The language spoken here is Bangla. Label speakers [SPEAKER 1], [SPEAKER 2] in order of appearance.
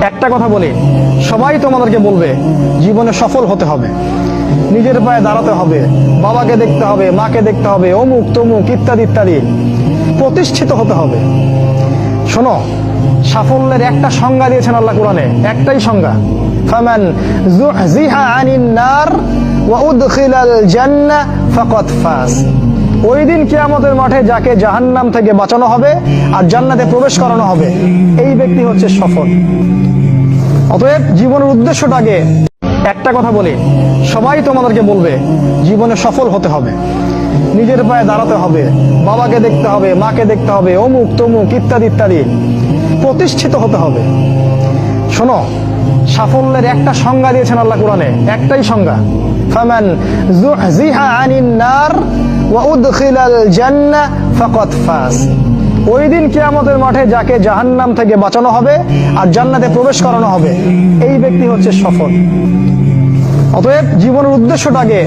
[SPEAKER 1] একটা কথা বলি, সবাই তোমাদেরকে বলবে জীবনে সফল হতে হবে, নিজের পায়ে দাঁড়াতে হবে, বাবাকে দেখতে হবে, মাকে দেখতে হবে, অমুক তমুক ইত্যাদি ইত্যাদি, প্রতিষ্ঠিত হতে হবে। শোনো, সাফল্যের একটা সংজ্ঞা দিয়েছেন আল্লাহ কোরআনে, একটাই সংজ্ঞা, ফামান যুহজিহা আনিন নার ওয়া উদখিলাল জান্নাহ ফাকাদ ফাজ। ওই দিন কিয়ামতের মাঠে যাকে জাহান্নাম থেকে বাঁচানো হবে আর জান্নাতে প্রবেশ করানো হবে, এই ব্যক্তি হচ্ছে সফল। অতএব জীবনের উদ্দেশ্যটাকে একটা কথা বলি, সবাই তোমাদেরকে বলবে জীবনে সফল হতে হবে, নিজের পায়ে দাঁড়াতে হবে, বাবাকে দেখতে হবে, মাকে দেখতে হবে, অমুক তমুক ইত্যাদি ইত্যাদি, প্রতিষ্ঠিত হতে হবে। শোনো, সাফল্যের একটা সংজ্ঞা দিয়েছেন আল্লাহ কোরআনে, একটাই সংজ্ঞা, ফামান যুহজিহা আনিন নার ওয়া উদখিলাল জান্নাহ ফাকাদ ফাজ। ওই দিন কিয়ামতের মাঠে যাকে জাহান্নাম থেকে বাঁচানো হবে আর জান্নাতে প্রবেশ করানো হবে, এই ব্যক্তি হচ্ছে সফল। অতএব জীবনের উদ্দেশ্যটাকে